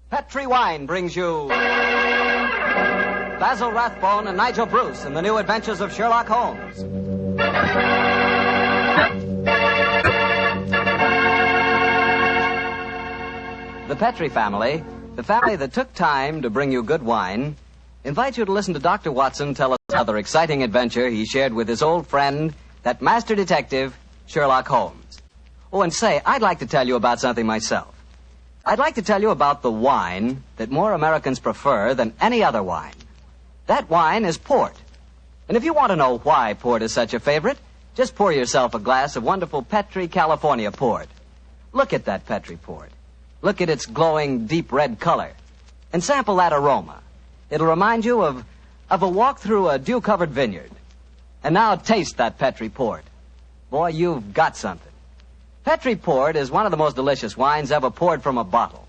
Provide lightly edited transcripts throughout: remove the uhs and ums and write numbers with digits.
Petri Wine brings you Basil Rathbone and Nigel Bruce in the new adventures of Sherlock Holmes. The Petri family, the family that took time to bring you good wine, invites you to listen to Dr. Watson tell us another exciting adventure he shared with his old friend, that master detective, Sherlock Holmes. Oh, and say, I'd like to tell you about something myself. I'd like to tell you about the wine that more Americans prefer than any other wine. That wine is port. And if you want to know why port is such a favorite, just pour yourself a glass of wonderful Petri California port. Look at that Petri port. Look at its glowing, deep red color. And sample that aroma. It'll remind you of a walk through a dew-covered vineyard. And now taste that Petri port. Boy, you've got something. Petri port is one of the most delicious wines ever poured from a bottle.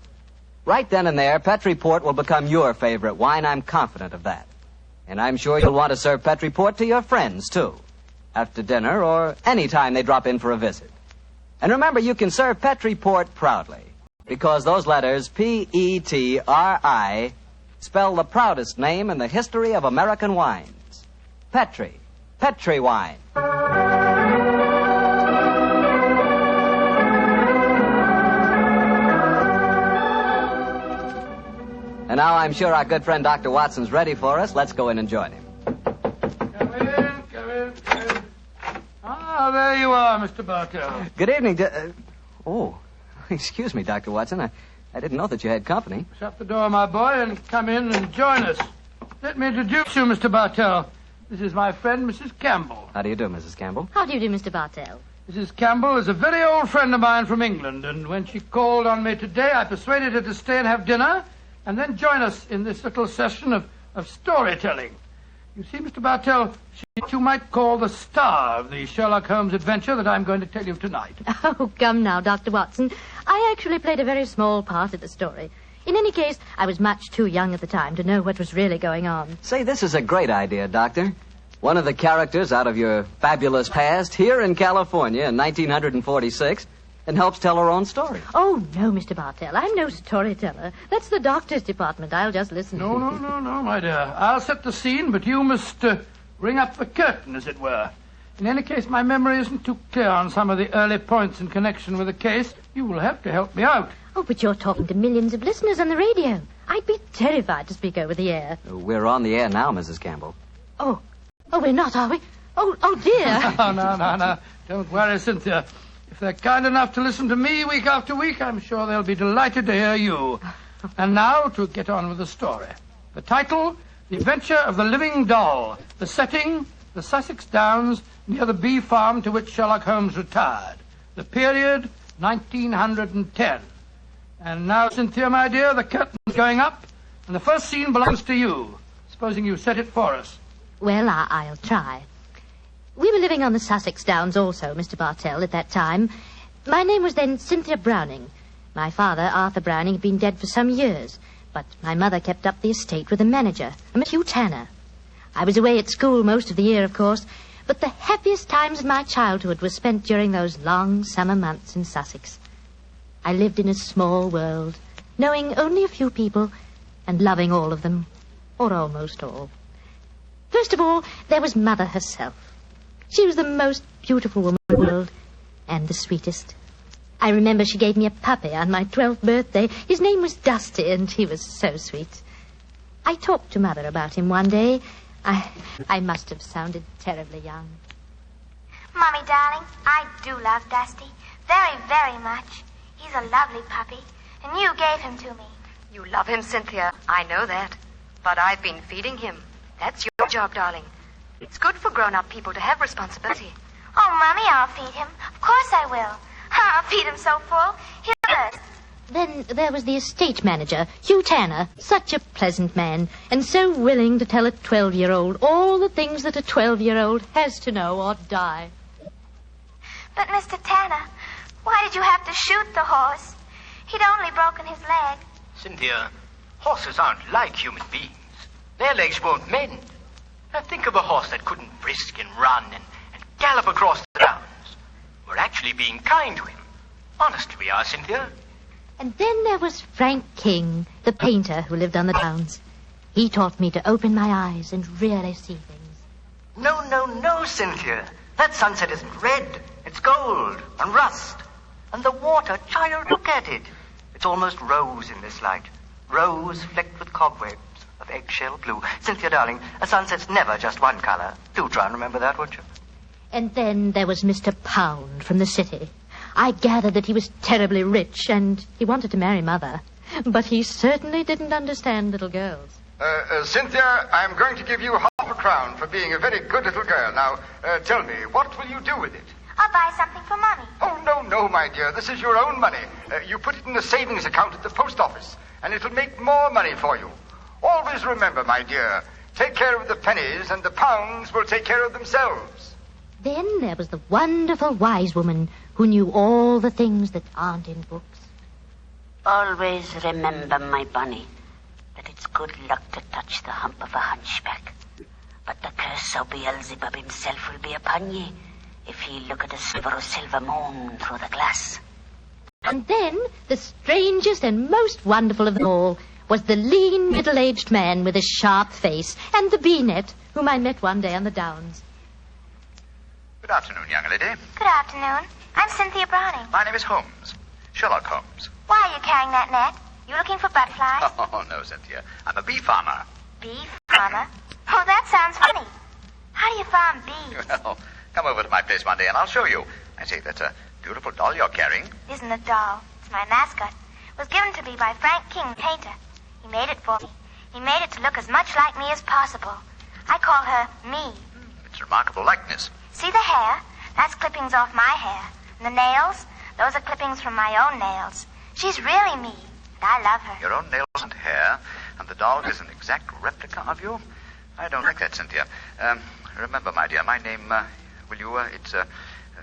Right then and there, Petri port will become your favorite wine. I'm confident of that. And I'm sure you'll want to serve Petri port to your friends, too. After dinner or any time they drop in for a visit. And remember, you can serve Petri port proudly. Because those letters, P-E-T-R-I, spell the proudest name in the history of American wines. Petri. Petri wine. And now I'm sure our good friend Dr. Watson's ready for us. Let's go in and join him. Come in. Ah, there you are, Mr. Bartell. Good evening. Oh, excuse me, Dr. Watson. I didn't know that you had company. Shut the door, my boy, and come in and join us. Let me introduce you, Mr. Bartell. This is my friend, Mrs. Campbell. How do you do, Mrs. Campbell? How do you do, Mr. Bartell? Mrs. Campbell is a very old friend of mine from England, and when she called on me today, I persuaded her to stay and have dinner, and then join us in this little session of storytelling. You see, Mr. Bartell, she's what you might call the star of the Sherlock Holmes adventure that I'm going to tell you tonight. Oh, come now, Dr. Watson. I actually played a very small part in the story. In any case, I was much too young at the time to know what was really going on. Say, this is a great idea, Doctor. One of the characters out of your fabulous past here in California in 1946 and helps tell her own story. Oh, no, Mr. Bartell. I'm no storyteller. That's the doctor's department. I'll just listen. No, my dear. I'll set the scene, but you must ring up the curtain, as it were. In any case, my memory isn't too clear on some of the early points in connection with the case. You will have to help me out. Oh, but you're talking to millions of listeners on the radio. I'd be terrified to speak over the air. We're on the air now, Mrs. Campbell. Oh, we're not, are we? Oh, dear. No. Don't worry, Cynthia. If they're kind enough to listen to me week after week, I'm sure they'll be delighted to hear you. And now, to get on with the story. The title, The Adventure of the Living Doll. The setting, the Sussex Downs, near the bee farm to which Sherlock Holmes retired. The period, 1910. And now, Cynthia, my dear, the curtain's going up, and the first scene belongs to you. Supposing you set it for us. Well, I'll try. We were living on the Sussex Downs also, Mr. Bartell, at that time. My name was then Cynthia Browning. My father, Arthur Browning, had been dead for some years, but my mother kept up the estate with a manager, a Miss Hugh Tanner. I was away at school most of the year, of course, but the happiest times of my childhood were spent during those long summer months in Sussex. I lived in a small world, knowing only a few people and loving all of them, or almost all. First of all, there was Mother herself. She was the most beautiful woman in the world, and the sweetest. I remember she gave me a puppy on my 12th birthday. His name was Dusty, and he was so sweet. I talked to Mother about him one day. I must have sounded terribly young. Mommy, darling, I do love Dusty. Very, very much. He's a lovely puppy, and you gave him to me. You love him, Cynthia. I know that. But I've been feeding him. That's your job, darling. It's good for grown-up people to have responsibility. Oh, Mommy, I'll feed him. Of course I will. I'll feed him so full, he'll burst. Then there was the estate manager, Hugh Tanner. Such a pleasant man, and so willing to tell a 12-year-old all the things that a 12-year-old has to know or die. But, Mr. Tanner, why did you have to shoot the horse? He'd only broken his leg. Cynthia, horses aren't like human beings. Their legs won't mend. Now think of a horse that couldn't frisk and run and gallop across the downs. We're actually being kind to him. Honest we are, Cynthia. And then there was Frank King, the painter who lived on the downs. He taught me to open my eyes and really see things. No, Cynthia. That sunset isn't red. It's gold and rust. And the water, child, look at it. It's almost rose in this light. Rose flecked with cobwebs of eggshell blue. Cynthia, darling, a sunset's never just one color. Do try and remember that, won't you? And then there was Mr. Pound from the city. I gathered that he was terribly rich and he wanted to marry Mother. But he certainly didn't understand little girls. Cynthia, I'm going to give you £50 for being a very good little girl. Now, tell me, what will you do with it? I'll buy something for Mummy. Oh, no, my dear. This is your own money. You put it in the savings account at the post office, and it'll make more money for you. Always remember, my dear, take care of the pennies, and the pounds will take care of themselves. Then there was the wonderful wise woman who knew all the things that aren't in books. Always remember, my bunny, that it's good luck to touch the hump of a hunchback. But the curse of Beelzebub himself will be upon ye if ye look at a sliver of silver moon through the glass. And then the strangest and most wonderful of them all was the lean, middle-aged man with a sharp face and the bee-net whom I met one day on the downs. Good afternoon, young lady. Good afternoon. I'm Cynthia Browning. My name is Holmes. Sherlock Holmes. Why are you carrying that net? You looking for butterflies? Oh, no, Cynthia. I'm a bee farmer. Bee farmer? Oh, that sounds funny. How do you farm bees? Well, come over to my place one day and I'll show you. I say, that's a beautiful doll you're carrying. It isn't a doll. It's my mascot. It was given to me by Frank King, the painter. He made it for me. He made it to look as much like me as possible. I call her me. It's a remarkable likeness. See the hair? That's clippings off my hair. And the nails? Those are clippings from my own nails. She's really me, and I love her. Your own nails and hair, and the doll is an exact replica of you? I don't like that, Cynthia. Remember, my dear, my name, it's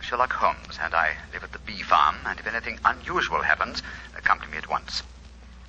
Sherlock Holmes, and I live at the bee farm, and if anything unusual happens, come to me at once.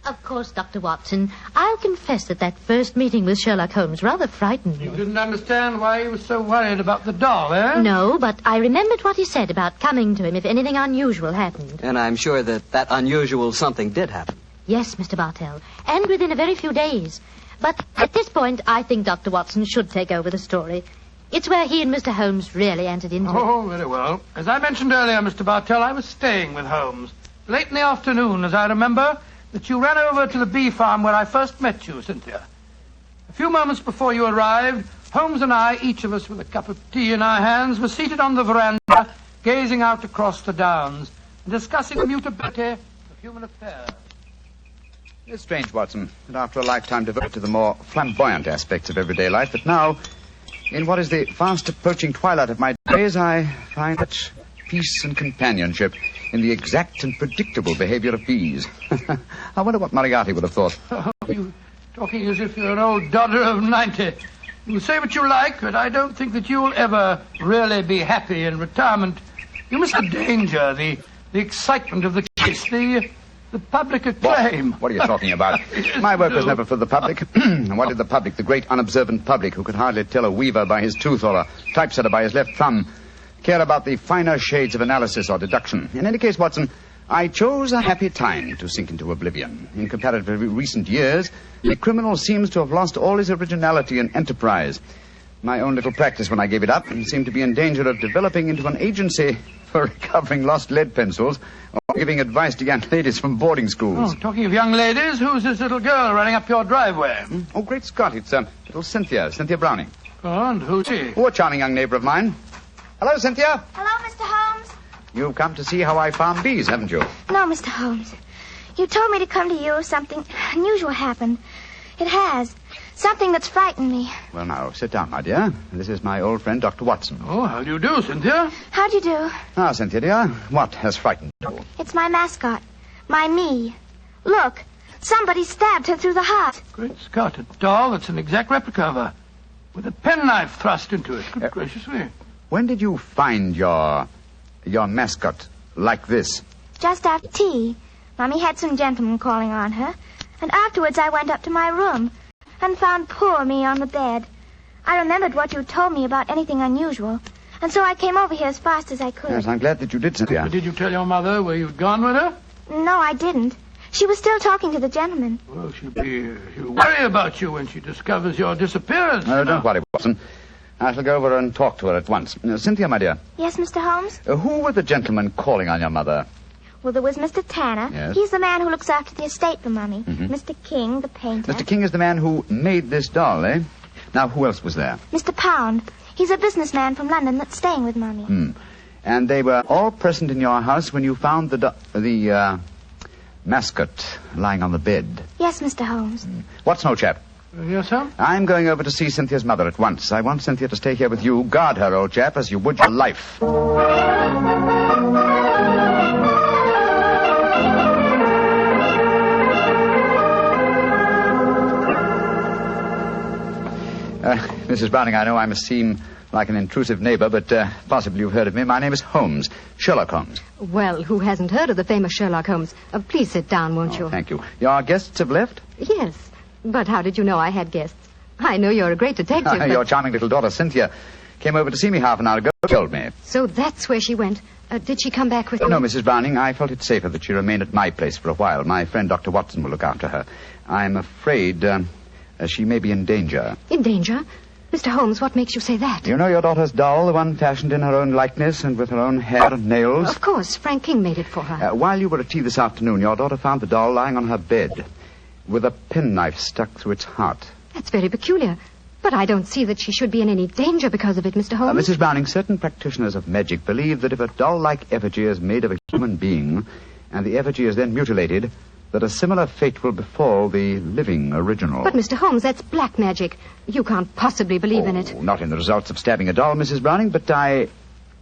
Of course, Dr. Watson, I'll confess that first meeting with Sherlock Holmes rather frightened me. You didn't understand why he was so worried about the doll, eh? No, but I remembered what he said about coming to him if anything unusual happened. And I'm sure that unusual something did happen. Yes, Mr. Bartell, and within a very few days. But at this point, I think Dr. Watson should take over the story. It's where he and Mr. Holmes really entered into it. Oh, very well. As I mentioned earlier, Mr. Bartell, I was staying with Holmes. Late in the afternoon, as I remember, that you ran over to the bee farm where I first met you, Cynthia. A few moments before you arrived, Holmes and I, each of us with a cup of tea in our hands, were seated on the veranda, gazing out across the downs and discussing the mutability of human affairs. It's strange, Watson, that after a lifetime devoted to the more flamboyant aspects of everyday life, that now, in what is the fast approaching twilight of my days, I find such peace and companionship in the exact and predictable behavior of bees. I wonder what Moriarty would have thought. Oh, you talking as if you're an old dodder of 90. You say what you like, but I don't think that you'll ever really be happy in retirement. You miss the danger, the excitement of the case, the public acclaim. What are you talking about? My work was never for the public. What did the public, the great unobservant public, who could hardly tell a weaver by his tooth or a typesetter by his left thumb, care about the finer shades of analysis or deduction? In any case, Watson, I chose a happy time to sink into oblivion. In comparatively recent years, the criminal seems to have lost all his originality and enterprise. My own little practice, when I gave it up, seemed to be in danger of developing into an agency for recovering lost lead pencils or giving advice to young ladies from boarding schools. Oh, talking of young ladies, who's this little girl running up your driveway? Oh, great Scott, it's little Cynthia Browning. Oh, and who's she? Oh, a charming young neighbor of mine. Hello, Cynthia. Hello, Mr. Holmes. You've come to see how I farm bees, haven't you? No, Mr. Holmes. You told me to come to you if something unusual happened. It has. Something that's frightened me. Well, now, sit down, my dear. This is my old friend, Dr. Watson. Oh, how do you do, Cynthia? How do you do? Now, Cynthia, dear, what has frightened you? It's my mascot. My me. Look, somebody stabbed her through the heart. Great Scott, a doll that's an exact replica of her, with a penknife thrust into it. Good gracious me. When did you find your mascot like this? Just after tea. Mommy had some gentlemen calling on her, and afterwards I went up to my room and found poor me on the bed. I remembered what you told me about anything unusual, and so I came over here as fast as I could. Yes, I'm glad that you did, Cynthia. But did you tell your mother where you'd gone with her? No, I didn't. She was still talking to the gentleman. Well, she'll worry about you when she discovers your disappearance. No, don't worry, Watson. I shall go over and talk to her at once. Cynthia, my dear. Yes, Mr. Holmes? Who were the gentlemen calling on your mother? Well, there was Mr. Tanner. Yes. He's the man who looks after the estate for Mummy. Mr. King, the painter. Mr. King is the man who made this doll, eh? Now, who else was there? Mr. Pound. He's a businessman from London that's staying with Mummy. And they were all present in your house when you found the mascot lying on the bed. Yes, Mr. Holmes. Watson, old chap. Yes, sir? I'm going over to see Cynthia's mother at once. I want Cynthia to stay here with you. Guard her, old chap, as you would your life. Mrs. Browning, I know I must seem like an intrusive neighbor, but possibly you've heard of me. My name is Holmes, Sherlock Holmes. Well, who hasn't heard of the famous Sherlock Holmes? Please sit down, won't you? Thank you. Your guests have left? Yes, but how did you know I had guests? I know you're a great detective, but... Your charming little daughter, Cynthia, came over to see me half an hour ago and told me. So that's where she went. Did she come back with you? No, Mrs. Browning, I felt it safer that she remained at my place for a while. My friend Dr. Watson will look after her. I'm afraid she may be in danger. In danger? Mr. Holmes, what makes you say that? You know your daughter's doll, the one fashioned in her own likeness and with her own hair and nails? Of course, Frank King made it for her. While you were at tea this afternoon, your daughter found the doll lying on her bed with a penknife stuck through its heart. That's very peculiar. But I don't see that she should be in any danger because of it, Mr. Holmes. Mrs. Browning, certain practitioners of magic believe that if a doll-like effigy is made of a human being and the effigy is then mutilated, that a similar fate will befall the living original. But, Mr. Holmes, that's black magic. You can't possibly believe in it. Not in the results of stabbing a doll, Mrs. Browning, but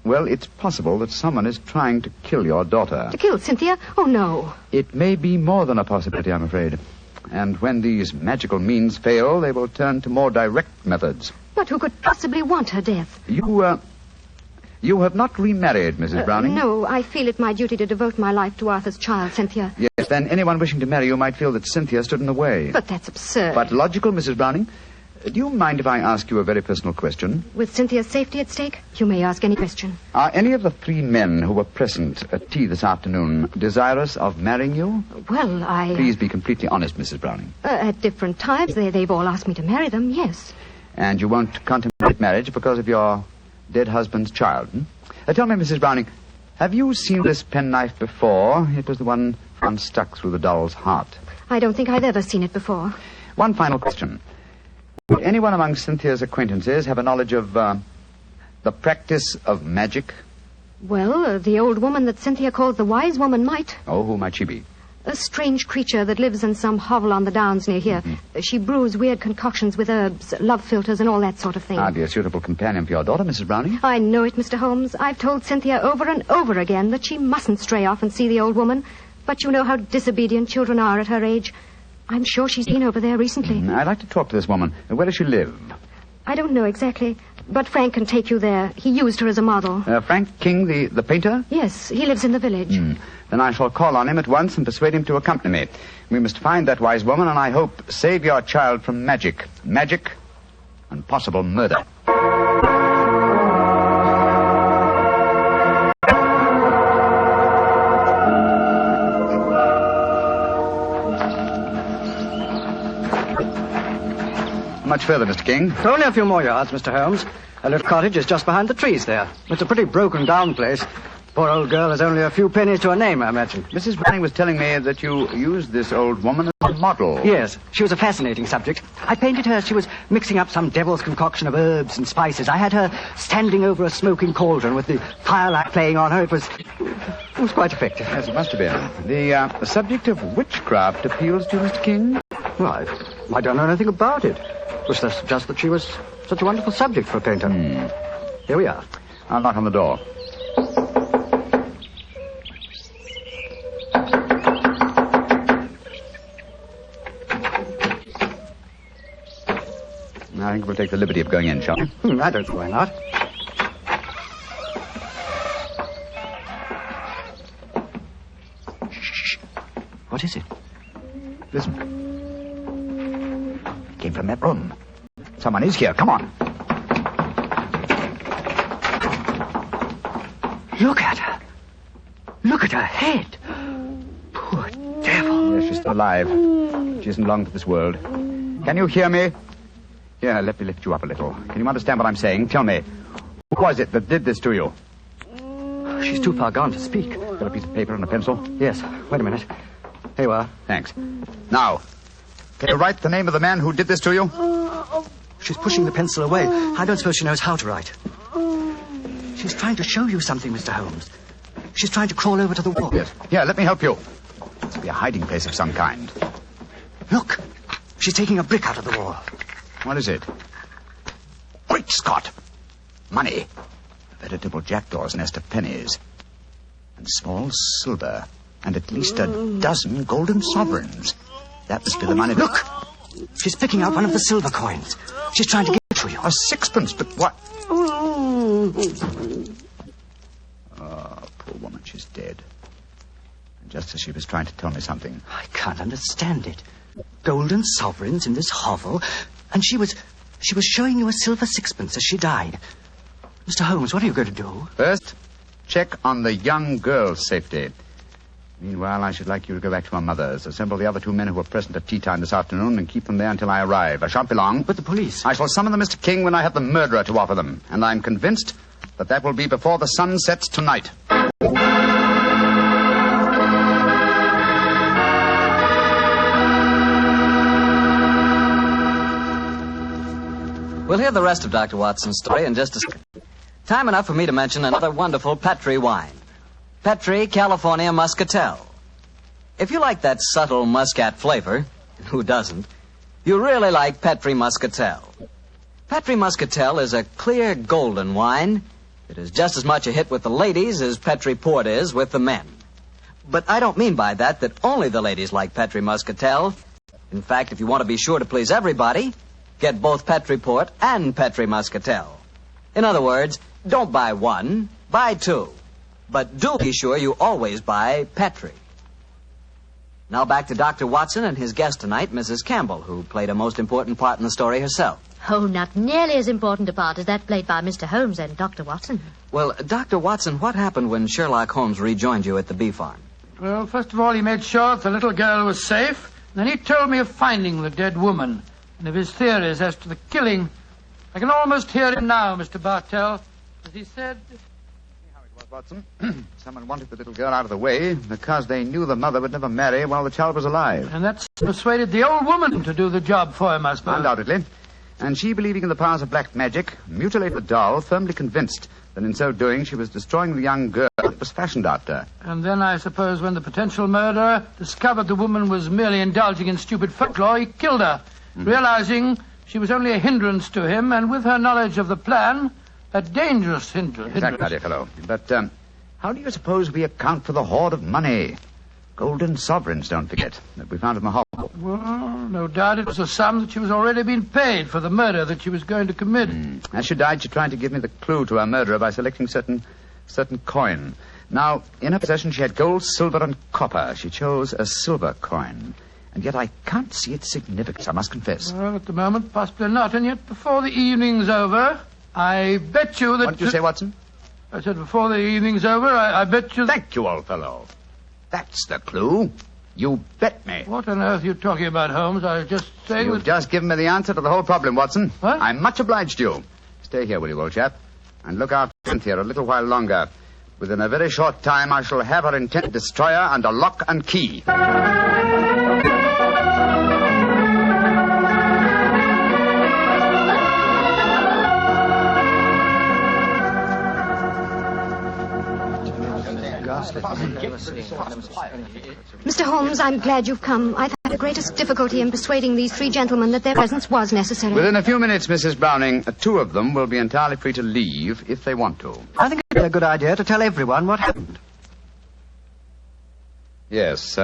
well, it's possible that someone is trying to kill your daughter. To kill Cynthia? Oh, no. It may be more than a possibility, I'm afraid. And when these magical means fail, they will turn to more direct methods. But who could possibly want her death? You have not remarried, Mrs. Browning? No, I feel it my duty to devote my life to Arthur's child, Cynthia. Yes, then anyone wishing to marry you might feel that Cynthia stood in the way. But that's absurd. But logical, Mrs. Browning. Do you mind if I ask you a very personal question? With Cynthia's safety at stake, you may ask any question. Are any of the three men who were present at tea this afternoon desirous of marrying you? Well, Please be completely honest, Mrs. Browning. At different times, they've all asked me to marry them, yes. And you won't contemplate marriage because of your dead husband's child, Tell me, Mrs. Browning, have you seen this penknife before? It was the one found stuck through the doll's heart. I don't think I've ever seen it before. One final question. Would anyone among Cynthia's acquaintances have a knowledge of the practice of magic? Well, the old woman that Cynthia calls the wise woman might. Oh, who might she be? A strange creature that lives in some hovel on the downs near here. She brews weird concoctions with herbs, love philters, and all that sort of thing. Hardly a suitable companion for your daughter, Mrs. Browning. I know it, Mr. Holmes. I've told Cynthia over and over again that she mustn't stray off and see the old woman. But you know how disobedient children are at her age. I'm sure she's been over there recently. I'd like to talk to this woman. Where does she live? I don't know exactly, but Frank can take you there. He used her as a model. Frank King, the painter? Yes, he lives in the village. Then I shall call on him at once and persuade him to accompany me. We must find that wise woman and I hope save your child from magic. Magic and possible murder. Much further, Mr. King? Only a few more yards, Mr. Holmes. A little cottage is just behind the trees there. It's a pretty broken-down place. Poor old girl has only a few pennies to her name, I imagine. Mrs. Browning was telling me that you used this old woman as a model. Yes, she was a fascinating subject. I painted her. She was mixing up some devil's concoction of herbs and spices. I had her standing over a smoking cauldron with the firelight playing on her. It was quite effective. Yes, it must have been. The subject of witchcraft appeals to you, Mr. King? Well, I don't know anything about it. It was just that she was such a wonderful subject for a painter. Here we are. I'll knock on the door. I think we'll take the liberty of going in, shall we? I don't see why not. Shh. What is it? Listen. It came from that room. Someone is here. Come on. Look at her. Look at her head. Poor devil. Yes, alive. She isn't long for this world. Can you hear me? Here, let me lift you up a little. Can you understand what I'm saying? Tell me, who was it that did this to you? She's too far gone to speak. Got a piece of paper and a pencil? Yes. Wait a minute. Here you are. Thanks. Now, can you write the name of the man who did this to you? She's pushing the pencil away. I don't suppose she knows how to write. She's trying to show you something, Mr. Holmes. She's trying to crawl over to the wall. Yes. Here, let me help you. Must be a hiding place of some kind. Look. She's taking a brick out of the wall. What is it? Great Scott! Money. A veritable jackdaw's nest of pennies. And small silver. And at least a dozen golden sovereigns. That must be the money. Look! She's picking out one of the silver coins. She's trying to give it to you. A sixpence, but what? Oh, poor woman, she's dead. And just as she was trying to tell me something. I can't understand it. Golden sovereigns in this hovel, and she was showing you a silver sixpence as she died. Mr. Holmes, what are you going to do? First, check on the young girl's safety. Meanwhile, I should like you to go back to my mother's. Assemble the other two men who were present at tea time this afternoon and keep them there until I arrive. I shan't be long. But the police... I shall summon them, Mr. King, when I have the murderer to offer them. And I'm convinced that will be before the sun sets tonight. We'll hear the rest of Dr. Watson's story in just a second. Time enough for me to mention another wonderful Petri wine. Petri California Muscatel. If you like that subtle muscat flavor, and who doesn't, you really like Petri Muscatel. Petri Muscatel is a clear golden wine that is just as much a hit with the ladies as Petri Port is with the men. But I don't mean by that only the ladies like Petri Muscatel. In fact, if you want to be sure to please everybody, get both Petri Port and Petri Muscatel. In other words, don't buy one, buy two. But do be sure you always buy Petri. Now back to Dr. Watson and his guest tonight, Mrs. Campbell, who played a most important part in the story herself. Oh, not nearly as important a part as that played by Mr. Holmes and Dr. Watson. Well, Dr. Watson, what happened when Sherlock Holmes rejoined you at the bee farm? Well, first of all, he made sure that the little girl was safe. Then he told me of finding the dead woman and of his theories as to the killing. I can almost hear it now, Mr. Bartell, as he said... Watson. Someone wanted the little girl out of the way because they knew the mother would never marry while the child was alive. And that's persuaded the old woman to do the job for him, I suppose. Undoubtedly. And she, believing in the powers of black magic, mutilated the doll, firmly convinced that in so doing she was destroying the young girl it was fashioned after. And then, I suppose, when the potential murderer discovered the woman was merely indulging in stupid folklore, he killed her, realizing she was only a hindrance to him, and with her knowledge of the plan... a dangerous hindrance. Exactly, my dear fellow. But how do you suppose we account for the hoard of money? Golden sovereigns, don't forget, that we found in the hovel. Well, no doubt it was a sum that she was already being paid for the murder that she was going to commit. As she died, she tried to give me the clue to her murderer by selecting certain coin. Now, in her possession, she had gold, silver, and copper. She chose a silver coin. And yet I can't see its significance, I must confess. Well, at the moment, possibly not. And yet, before the evening's over... I bet you that... What did you say, Watson? I said before the evening's over, I bet you... Thank you, old fellow. That's the clue. You bet me. What on earth are you talking about, Holmes? I was just saying... You've just given me the answer to the whole problem, Watson. What? I'm much obliged to you. Stay here, will you, old chap? And look after Cynthia a little while longer. Within a very short time, I shall have her intended destroyer under lock and key. Mr. Holmes, I'm glad you've come. I've had the greatest difficulty in persuading these three gentlemen that their presence was necessary. Within a few minutes, Mrs. Browning, two of them will be entirely free to leave if they want to. I think it's a good idea to tell everyone what happened. Yes,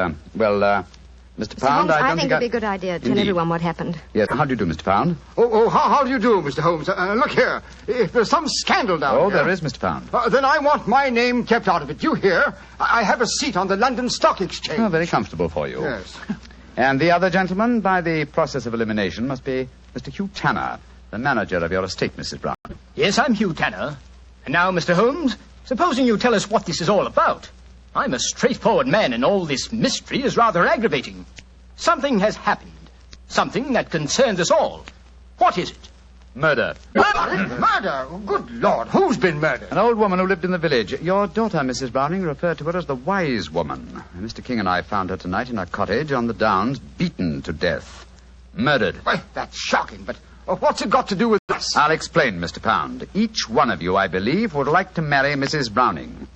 Mr. Pound, Holmes, I don't think it'd be a good idea to tell everyone what happened. Yes, how do you do, Mr. Pound? How do you do, Mr. Holmes? Look here. If there's some scandal down here... Oh, there is, Mr. Pound. Then I want my name kept out of it. You hear? I have a seat on the London Stock Exchange. Oh, very comfortable for you. Yes. And the other gentleman, by the process of elimination, must be Mr. Hugh Tanner, the manager of your estate, Mrs. Brown. Yes, I'm Hugh Tanner. And now, Mr. Holmes, supposing you tell us what this is all about. I'm a straightforward man, and all this mystery is rather aggravating. Something has happened. Something that concerns us all. What is it? Murder. Murder? Good Lord, who's been murdered? An old woman who lived in the village. Your daughter, Mrs. Browning, referred to her as the wise woman. Mr. King and I found her tonight in her cottage on the downs, beaten to death. Murdered. Well, that's shocking, but what's it got to do with us? I'll explain, Mr. Pound. Each one of you, I believe, would like to marry Mrs. Browning.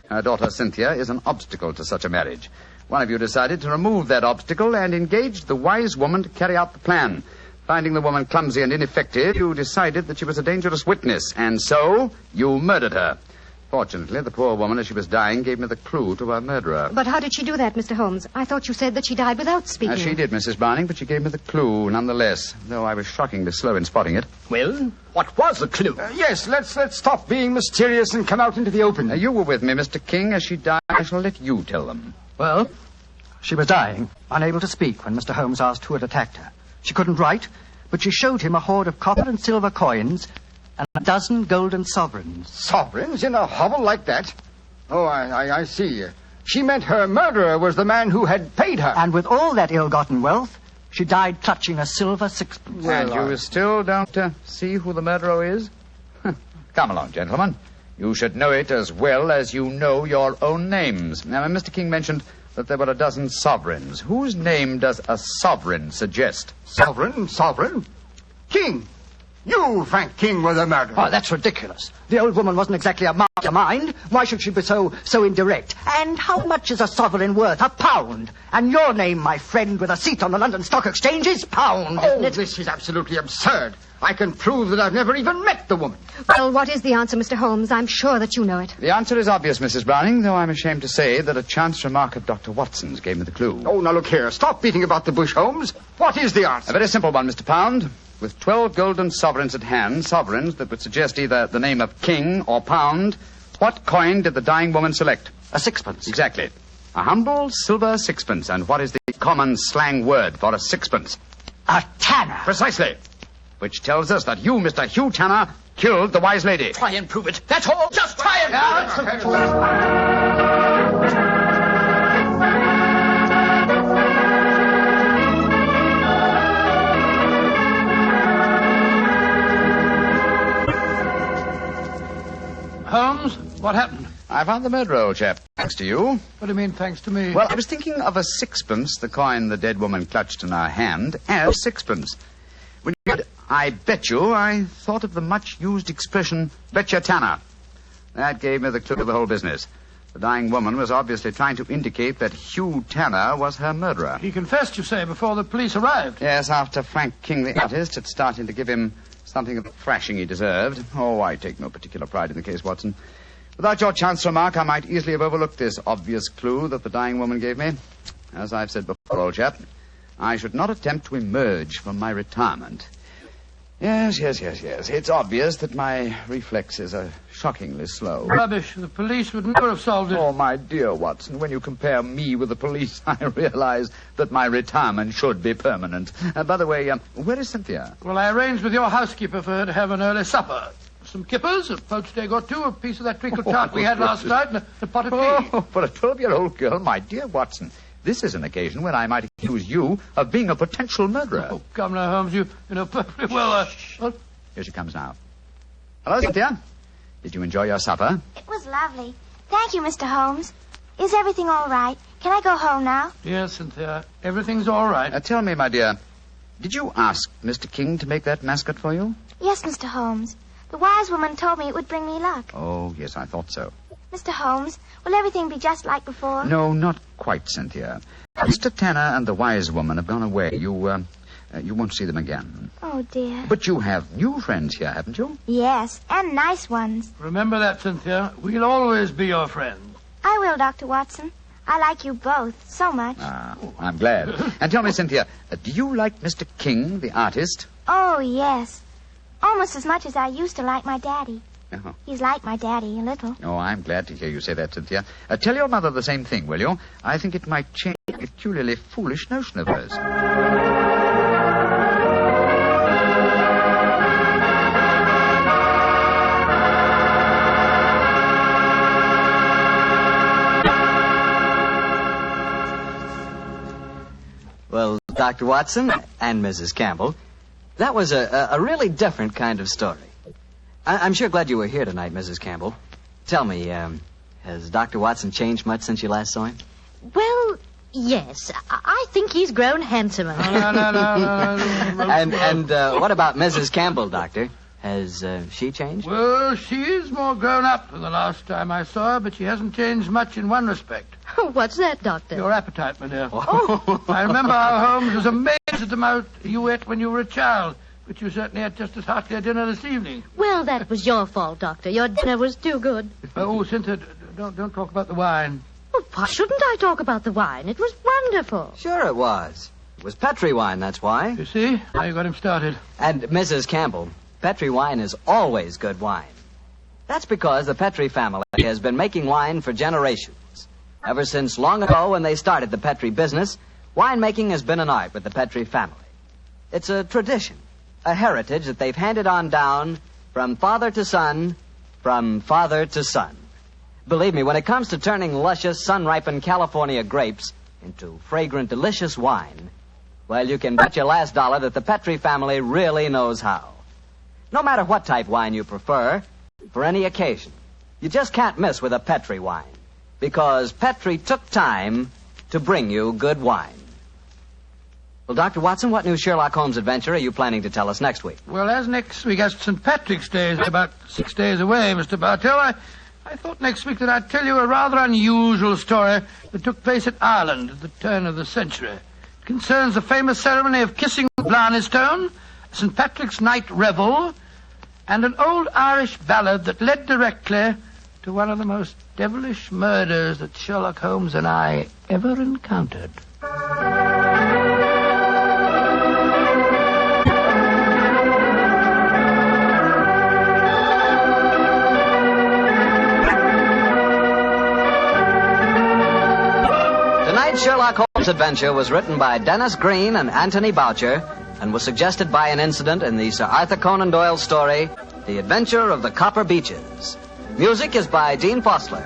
Her daughter, Cynthia, is an obstacle to such a marriage. One of you decided to remove that obstacle and engaged the wise woman to carry out the plan. Finding the woman clumsy and ineffective, you decided that she was a dangerous witness, and so you murdered her. Fortunately, the poor woman, as she was dying, gave me the clue to her murderer. But how did she do that, Mr. Holmes? I thought you said that she died without speaking. She did, Mrs. Browning, but she gave me the clue nonetheless, though I was shockingly slow in spotting it. Well, what was the clue? Yes, let's stop being mysterious and come out into the open. You were with me, Mr. King. As she died, I shall let you tell them. Well, she was dying, unable to speak when Mr. Holmes asked who had attacked her. She couldn't write, but she showed him a hoard of copper and silver coins and a dozen golden sovereigns. Sovereigns in a hovel like that? Oh, I see. She meant her murderer was the man who had paid her. And with all that ill-gotten wealth, she died clutching a silver sixpence. And you still don't see who the murderer is? Come along, gentlemen. You should know it as well as you know your own names. Now, Mr. King mentioned that there were a dozen sovereigns. Whose name does a sovereign suggest? Sovereign? King. You, Frank King, were the murderer. Oh, that's ridiculous. The old woman wasn't exactly a mastermind. Why should she be so indirect? And how much is a sovereign worth? £1. And your name, my friend, with a seat on the London Stock Exchange is Pound, isn't it? This is absolutely absurd. I can prove that I've never even met the woman. Well, what is the answer, Mr. Holmes? I'm sure that you know it. The answer is obvious, Mrs. Browning, though I'm ashamed to say that a chance remark of Dr. Watson's gave me the clue. Oh, now look here. Stop beating about the bush, Holmes. What is the answer? A very simple one, Mr. Pound. With 12 golden sovereigns at hand, sovereigns that would suggest either the name of King or Pound, what coin did the dying woman select? A sixpence. Exactly. A humble silver sixpence. And what is the common slang word for a sixpence? A tanner. Precisely. Which tells us that you, Mr. Hugh Tanner, killed the wise lady. Try and prove it. That's all. Just try and prove it. Holmes, what happened? I found the murderer, old chap. Thanks to you. What do you mean, thanks to me? Well, I was thinking of a sixpence, the coin the dead woman clutched in her hand, as sixpence. When you said, I bet you, I thought of the much-used expression, betcha Tanner. That gave me the clue to the whole business. The dying woman was obviously trying to indicate that Hugh Tanner was her murderer. He confessed, you say, before the police arrived. Yes, after Frank King, the artist, had started to give him something of the thrashing he deserved. Oh, I take no particular pride in the case, Watson. Without your chance remark, I might easily have overlooked this obvious clue that the dying woman gave me. As I've said before, old chap, I should not attempt to emerge from my retirement. Yes. It's obvious that my reflexes are shockingly slow. Rubbish. The police would never have solved it. Oh, my dear Watson, when you compare me with the police, I realize that my retirement should be permanent. By the way, where is Cynthia? Well, I arranged with your housekeeper for her to have an early supper. Some kippers, a poached egg or two, a piece of that treacle tart we had last night, and a pot of tea. Oh, for a 12-year-old girl, my dear Watson, this is an occasion when I might accuse you of being a potential murderer. Oh, come now, Holmes, you know perfectly well. Here she comes now. Hello, Cynthia. Did you enjoy your supper? It was lovely. Thank you, Mr. Holmes. Is everything all right? Can I go home now? Yes, Cynthia. Everything's all right. Tell me, my dear, did you ask Mr. King to make that mascot for you? Yes, Mr. Holmes. The wise woman told me it would bring me luck. Oh, yes, I thought so. Mr. Holmes, will everything be just like before? No, not quite, Cynthia. Mr. Tanner and the wise woman have gone away. You won't see them again. Oh, dear. But you have new friends here, haven't you? Yes, and nice ones. Remember that, Cynthia. We'll always be your friends. I will, Dr. Watson. I like you both so much. Ah, I'm glad. And tell me, Cynthia, do you like Mr. King, the artist? Oh, yes. Almost as much as I used to like my daddy. Oh. He's like my daddy, a little. Oh, I'm glad to hear you say that, Cynthia. Tell your mother the same thing, will you? I think it might change a peculiarly foolish notion of hers. Well, Dr. Watson and Mrs. Campbell. That was a really different kind of story. I'm sure glad you were here tonight, Mrs. Campbell. Tell me, has Dr. Watson changed much since you last saw him? Well, yes. I think he's grown handsomer. No. And what about Mrs. Campbell, Doctor? Has she changed? Well, she is more grown up than the last time I saw her, but she hasn't changed much in one respect. What's that, Doctor? Your appetite, my dear. Oh. I remember how Holmes was amazed at the amount you ate when you were a child, but you certainly ate just as hearty a dinner this evening. Well, that was your fault, Doctor. Your dinner was too good. Oh, Cynthia, don't talk about the wine. Well, why shouldn't I talk about the wine? It was wonderful. Sure it was. It was Petri wine, that's why. You see? Now you got him started. And Mrs. Campbell, Petri wine is always good wine. That's because the Petri family has been making wine for generations. Ever since long ago when they started the Petri business, winemaking has been an art with the Petri family. It's a tradition, a heritage that they've handed on down from father to son, from father to son. Believe me, when it comes to turning luscious, sun-ripened California grapes into fragrant, delicious wine, well, you can bet your last dollar that the Petri family really knows how. No matter what type wine you prefer, for any occasion, you just can't miss with a Petri wine, because Petri took time to bring you good wine. Well, Dr. Watson, what new Sherlock Holmes adventure are you planning to tell us next week? Well, as next week, as St. Patrick's Day is about 6 days away, Mr. Bartell, I thought next week that I'd tell you a rather unusual story that took place in Ireland at the turn of the century. It concerns the famous ceremony of kissing Blarney Stone, St. Patrick's Night Revel, and an old Irish ballad that led directly to one of the most devilish murders that Sherlock Holmes and I ever encountered. Tonight's Sherlock Holmes adventure was written by Dennis Green and Anthony Boucher and was suggested by an incident in the Sir Arthur Conan Doyle story, The Adventure of the Copper Beeches. Music is by Dean Fossler.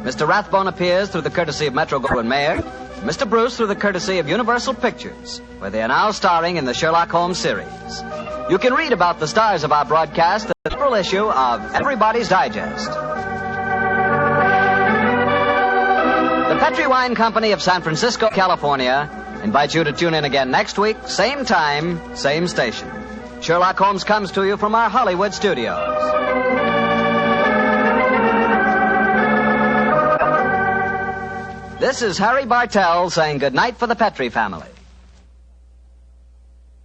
Mr. Rathbone appears through the courtesy of Metro-Goldwyn-Mayer, Mr. Bruce through the courtesy of Universal Pictures, where they are now starring in the Sherlock Holmes series. You can read about the stars of our broadcast in the April issue of Everybody's Digest. The Petri Wine Company of San Francisco, California, invites you to tune in again next week, same time, same station. Sherlock Holmes comes to you from our Hollywood studios. This is Harry Bartell saying goodnight for the Petri family.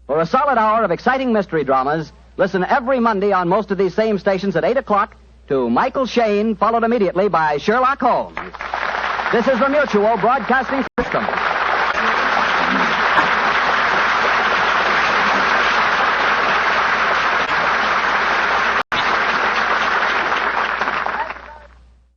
For a solid hour of exciting mystery dramas, listen every Monday on most of these same stations at 8 o'clock to Michael Shayne, followed immediately by Sherlock Holmes. This is the Mutual Broadcasting System.